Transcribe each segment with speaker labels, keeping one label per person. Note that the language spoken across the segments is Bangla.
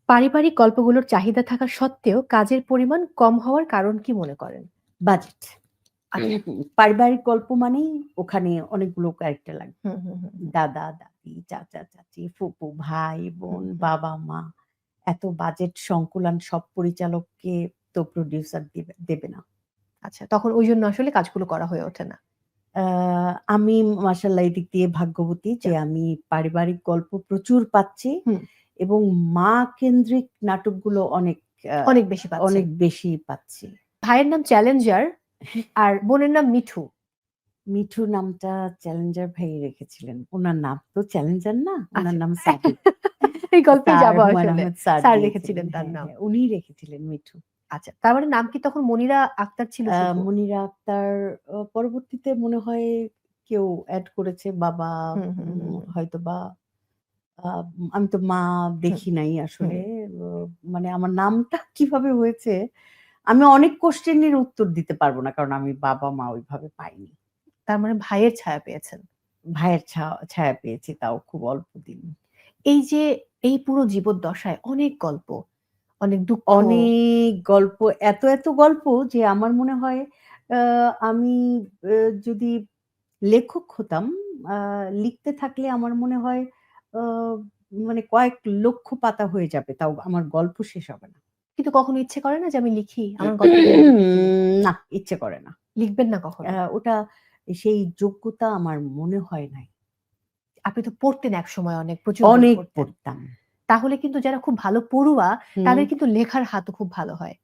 Speaker 1: পারিবারিক গল্পগুলোর চাহিদা থাকা সত্ত্বেও কাজের পরিমাণ কম হওয়ার কারণ কি মনে করেন?
Speaker 2: বাজেট।
Speaker 1: আচ্ছা।
Speaker 2: পারিবারিক গল্প মানেই ওখানে অনেকগুলো ক্যারেক্টার লাগবে।
Speaker 1: হুম, হুম, হুম, হুম,
Speaker 2: দাদা, দাদি, চাচা, চাচী, ফুপু, ভাই,
Speaker 1: হুম,
Speaker 2: বোন,
Speaker 1: হুম।
Speaker 2: বাবা, মা। এত বাজেট সংকুলান সব পরিচালককে তো প্রোডিউসার দেবে না।
Speaker 1: আচ্ছা, তখন ওইজন্য আসলে কাজগুলো করা হয়ে ওঠে না।
Speaker 2: আ আমি মাশাআল্লাহ এদিক দিয়ে ভাগ্যবতী যে
Speaker 1: যাক।
Speaker 2: আমি পারিবারিক গল্প প্রচুর পাচ্ছি
Speaker 1: হুম,
Speaker 2: এবং মা কেন্দ্রিক নাটকগুলো আ
Speaker 1: অনেক বেশি পাচ্ছেন।
Speaker 2: অনেক বেশি পাচ্ছি।
Speaker 1: ভাইয়ের নাম চ্যালেঞ্জার আর বোনের নাম মিঠু।
Speaker 2: মিঠু নামটা চ্যালেঞ্জার ভাই রেখেছিলেন। উনার নাম তো চ্যালেঞ্জার না, উনার
Speaker 1: আচ্ছা।
Speaker 2: নাম সাদিক।
Speaker 1: এই গল্পেই
Speaker 2: স্যার
Speaker 1: যাবো
Speaker 2: হুমায়ূন
Speaker 1: আসলে।
Speaker 2: আহমেদ স্যার
Speaker 1: স্যার
Speaker 2: দিয়েছিলেন।
Speaker 1: রেখেছিলেন তার
Speaker 2: হ্যাঁ,
Speaker 1: নাম।
Speaker 2: হ্যাঁ, উনিই রেখেছিলেন মিঠু।
Speaker 1: আচ্ছা, তার মানে নাম কি তখন মনিরা আক্তার ছিল শুধু?
Speaker 2: মনিরা আক্তার পরবর্তীতে মনে হয় কেউ এড করেছে বাবা
Speaker 1: হুম, হুম, হুম, হুম,
Speaker 2: হয়তোবা আ আমি তো মা
Speaker 1: হুম,
Speaker 2: দেখি নাই
Speaker 1: হুম।
Speaker 2: আসলে। ও মানে আমার নামটা কিভাবে হয়েছে আমি অনেক কোয়েশ্চেন এর উত্তর দিতে পারব না। কারণ আমি বাবা-মা ওইভাবে পাইনি।
Speaker 1: তার মানে ভাইয়ের ছায়া পেয়েছেন।
Speaker 2: ভাইয়ের ছায়া পেয়েছি তাও খুব অল্প দিন।
Speaker 1: এই যে এই পুরো জীবদ্দশায় অনেক গল্প, অনেক দুঃখ।
Speaker 2: অনেক গল্প, এত গল্প যে আমার মনে হয় আ আমি আ যদি লেখক হতাম, আ লিখতে থাকলে আমার মনে হয় আ মানে কয়েক লক্ষ পাতা হয়ে যাবে। তাও আমার গল্প শেষ হবে না।
Speaker 1: কিন্তু কখনো ইচ্ছে করে না যে আমি লিখি, আমার গল্পগুলো লিখে ফেলি?
Speaker 2: না, ইচ্ছে করে না।
Speaker 1: লিখবেন না কখনো?
Speaker 2: ওটা সেই যোগ্যতা আমার মনে হয় নাই।
Speaker 1: আপনি তো পড়তেন একসময় অনেক, প্রচুর বই
Speaker 2: অনেক
Speaker 1: পড়তেন।
Speaker 2: পড়তাম।
Speaker 1: তাহলে কিন্তু যারা খুব ভালো পড়ুয়া,
Speaker 2: হুম।
Speaker 1: তাদের কিন্তু লেখার হাতও খুব ভালো হয়।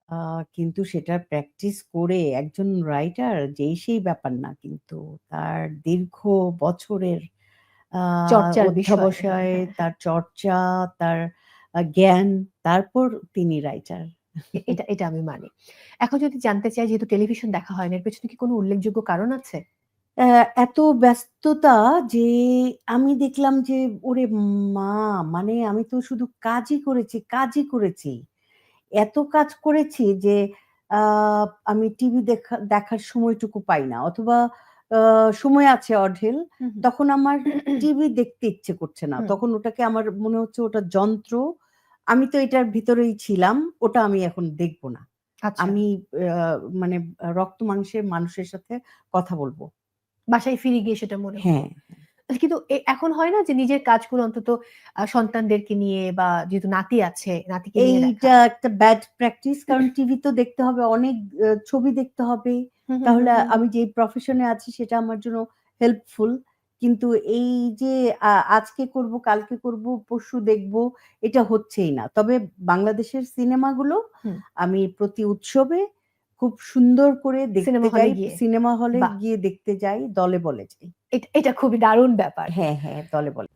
Speaker 2: আ কিন্তু সেটা প্র্যাকটিস করে একজন রাইটার যেই সেই ব্যাপার না কিন্তু। তার দীর্ঘ বছরের আ
Speaker 1: চর্চার বিষয়। হ্যাঁ,
Speaker 2: অধ্যবসায়,
Speaker 1: হ্যাঁ,
Speaker 2: তার
Speaker 1: হ্যাঁ।
Speaker 2: চর্চা, তার জ্ঞান, তারপর তিনি রাইটার।
Speaker 1: এটা আমি মানি। এখন যদি জানতে চাই, যেহেতু টেলিভিশন দেখা হয় না, এর পেছনে কি কোনো উল্লেখযোগ্য কারণ আছে?
Speaker 2: এত ব্যস্ততা যে আমি দেখলাম যে ওরে মা! মানে আমি তো শুধু কাজই করেছি। এত কাজ করেছি যে আ আমি টিভি দেখার সময়টুকু পাই না। অথবা আ সময় আছে অঢেল।
Speaker 1: হুম, হুম।
Speaker 2: তখন আমার টিভি দেখতে ইচ্ছে করছে না।
Speaker 1: হুম,
Speaker 2: তখন ওটাকে আমার মনে হচ্ছে ওটা যন্ত্র। আমি তো এটার ভিতরেই ছিলাম। ওটা আমি এখন দেখব না।
Speaker 1: আচ্ছা।
Speaker 2: আমি আ মানে রক্ত মাংসের মানুষের সাথে কথা বলব।
Speaker 1: বাসায় ফিরে গিয়ে সেটা মনে হলো।
Speaker 2: হ্যাঁ।
Speaker 1: কিন্তু এখন হয় না যে নিজের কাজগুলো অন্তত সন্তানদেরকে নিয়ে, বা যেহেতু নাতি আছে, নাতিকে নিয়ে দেখা।
Speaker 2: এইটা একটা ব্যাড প্র্যাকটিস। কারণ টিভি তো দেখতে হবে, অনেক ছবি দেখতে হবে।
Speaker 1: হুম, হুম, হুম,
Speaker 2: তাহলে
Speaker 1: হুম, হুম।
Speaker 2: আমি যেই প্রফেশন এ আছি সেটা আমার জন্য হেল্পফুল। কিন্তু এই যে আজকে করব, কালকে করব, পরশু দেখব এটা হচ্ছেই না। তবে বাংলাদেশের সিনেমাগুলো
Speaker 1: হুম।
Speaker 2: আমি প্রতি উৎসবে খুব সুন্দর করে দেখতে
Speaker 1: সিনেমা হলে
Speaker 2: যাই।
Speaker 1: গিয়ে।
Speaker 2: সিনেমা হলে
Speaker 1: বাহ!
Speaker 2: গিয়ে দেখতে যাই, দলে বলে যাই।
Speaker 1: এটা খুবই দারুণ ব্যাপার।
Speaker 2: হ্যাঁ, হ্যাঁ, দলে বলে।